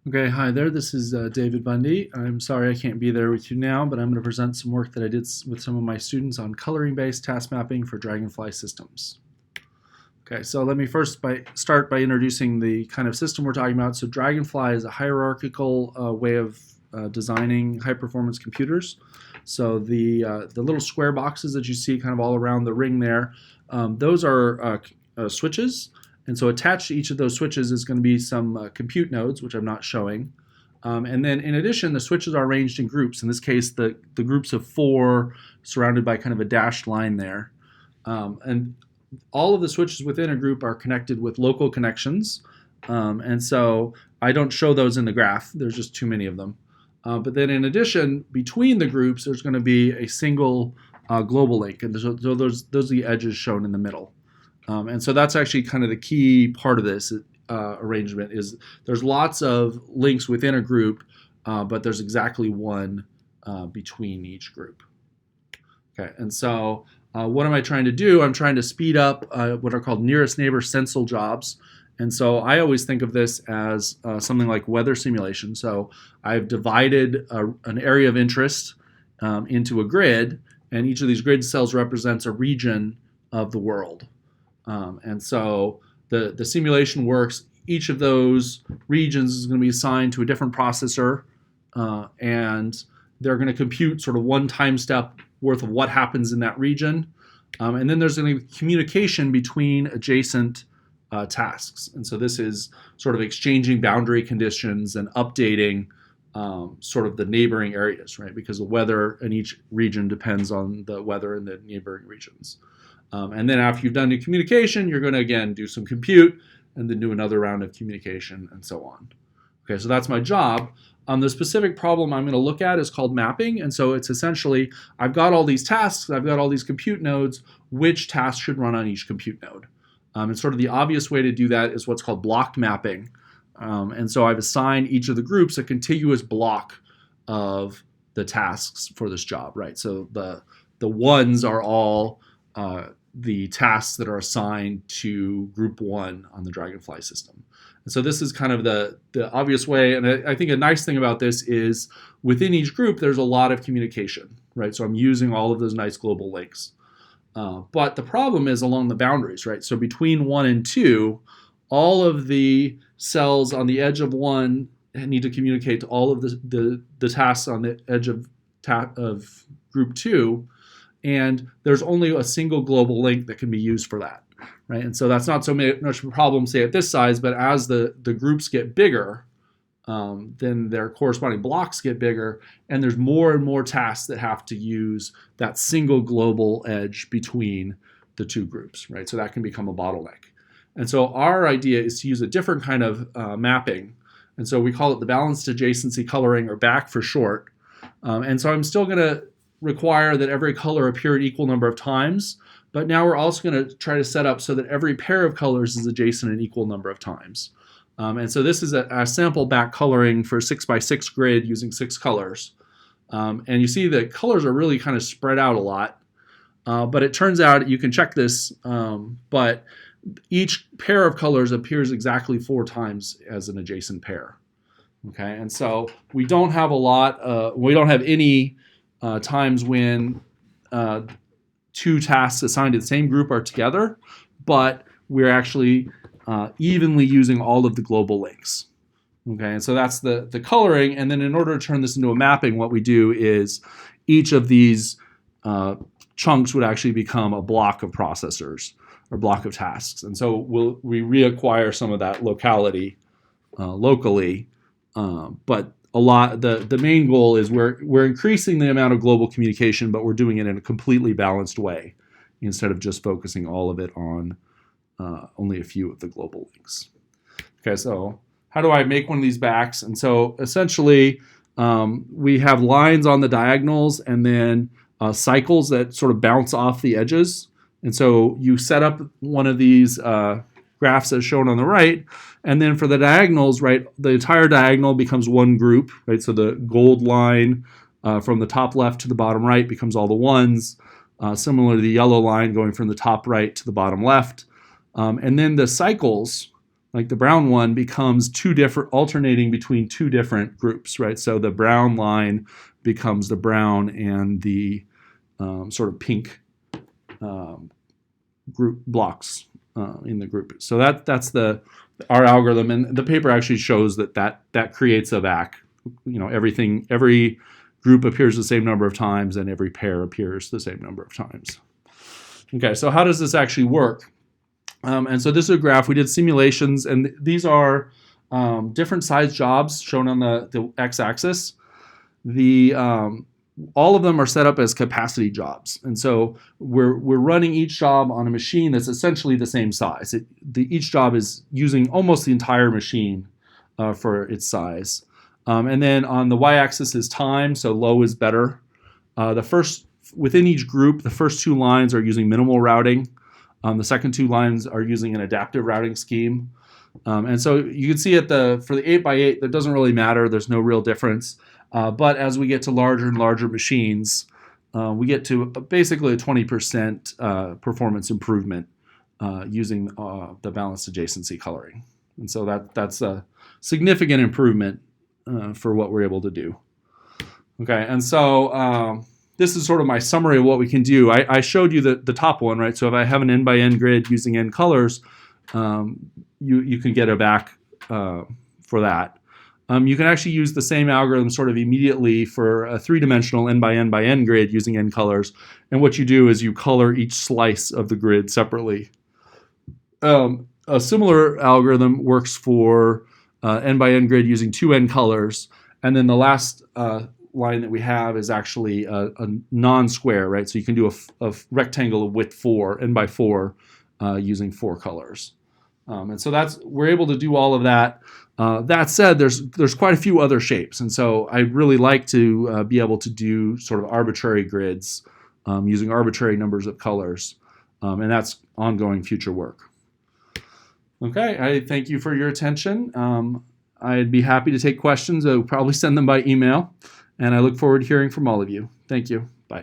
Okay, hi there. This is David Bundy. I'm sorry I can't be there with you now, but I'm going to present some work that I did with some of my students on coloring-based task mapping for Dragonfly systems. Okay, so let me first start by introducing the kind of system we're talking about. So Dragonfly is a hierarchical way of designing high-performance computers. So the little square boxes that you see kind of all around the ring there, those are switches. And so attached to each of those switches is going to be some compute nodes, which I'm not showing. And then in addition, the switches are arranged in groups. In this case, the groups of 4 surrounded by kind of a dashed line there. And all of the switches within a group are connected with local connections. And so I don't show those in the graph. There's just too many of them. But then in addition, between the groups, there's going to be a single global link. And so those are the edges shown in the middle. And so that's actually kind of the key part of this arrangement is there's lots of links within a group, but there's exactly one between each group. Okay, and so what am I trying to do? I'm trying to speed up what are called nearest neighbor stencil jobs. And so I always think of this as something like weather simulation. So I've divided an area of interest into a grid, and each of these grid cells represents a region of the world. And so the simulation works. Each of those regions is going to be assigned to a different processor, and they're going to compute sort of one time step worth of what happens in that region. And then there's going to be communication between adjacent tasks. And so this is sort of exchanging boundary conditions and updating sort of the neighboring areas, right? Because the weather in each region depends on the weather in the neighboring regions. And then after you've done your communication, you're going to, again, do some compute and then do another round of communication and so on. Okay, so that's my job. The specific problem I'm going to look at is called mapping. And so it's essentially, I've got all these tasks, I've got all these compute nodes, which task should run on each compute node? And sort of the obvious way to do that is what's called block mapping. And so I've assigned each of the groups a contiguous block of the tasks for this job, right? So the ones are all the tasks that are assigned to group 1 on the Dragonfly system. And so this is kind of the obvious way. And I think a nice thing about this is within each group, there's a lot of communication, right? So I'm using all of those nice global links. But the problem is along the boundaries, right? So between 1 and 2, all of the cells on the edge of 1 need to communicate to all of the tasks on the edge of group 2. And there's only a single global link that can be used for that, right? And so that's not so much a problem, say, at this size, but as the groups get bigger, then their corresponding blocks get bigger, and there's more and more tasks that have to use that single global edge between the two groups, right? So that can become a bottleneck. And so our idea is to use a different kind of mapping. And so we call it the balanced adjacency coloring, or BAC for short. And so I'm still going to require that every color appear an equal number of times, but now we're also going to try to set up so that every pair of colors is adjacent an equal number of times. And so this is a sample back coloring for a 6x6 grid using 6 colors. And you see the colors are really kind of spread out a lot, but it turns out you can check this, but each pair of colors appears exactly 4 times as an adjacent pair. Okay, and so we don't have any times when 2 tasks assigned to the same group are together, but we're actually evenly using all of the global links. Okay, and so that's the coloring. And then in order to turn this into a mapping, what we do is each of these chunks would actually become a block of processors or block of tasks. And so we reacquire some of that locality locally, but the main goal is we're increasing the amount of global communication, but we're doing it in a completely balanced way instead of just focusing all of it on only a few of the global links. Okay, so how do I make one of these BACs? And so essentially we have lines on the diagonals and then cycles that sort of bounce off the edges. And so you set up one of these graphs as shown on the right, and then for the diagonals, right, the entire diagonal becomes one group, right? So the gold line from the top left to the bottom right becomes all the ones, similar to the yellow line going from the top right to the bottom left. And then the cycles like the brown one becomes alternating between two different groups, right? So the brown line becomes the brown and the sort of pink group blocks in the group. So that's our algorithm, and the paper actually shows that creates a VAC. Every group appears the same number of times, and every pair appears the same number of times. Okay, so how does this actually work? And so this is a graph. We did simulations, and these are different size jobs shown on the x-axis. All of them are set up as capacity jobs, and so we're running each job on a machine that's essentially the same size. Each job is using almost the entire machine for its size. And then on the y-axis is time, so low is better. Within each group, the first two lines are using minimal routing. The second two lines are using an adaptive routing scheme. And so you can see for the 8x8, that doesn't really matter. There's no real difference. But as we get to larger and larger machines, we get to basically a 20% performance improvement using the balanced adjacency coloring. And so that's a significant improvement for what we're able to do. Okay, and so this is sort of my summary of what we can do. I showed you the top one, right? So if I have an n by n grid using n colors, you can get a VAC for that. You can actually use the same algorithm sort of immediately for a three-dimensional n by n by n grid using n colors. And what you do is you color each slice of the grid separately. A similar algorithm works for n by n grid using 2n colors. And then the last line that we have is actually a non-square, right? So you can do a rectangle of width 4, n by 4, using 4 colors. And so we're able to do all of that. That said, there's quite a few other shapes, and so I really like to be able to do sort of arbitrary grids using arbitrary numbers of colors, and that's ongoing future work. Okay, I thank you for your attention. I'd be happy to take questions. I'll probably send them by email, and I look forward to hearing from all of you. Thank you.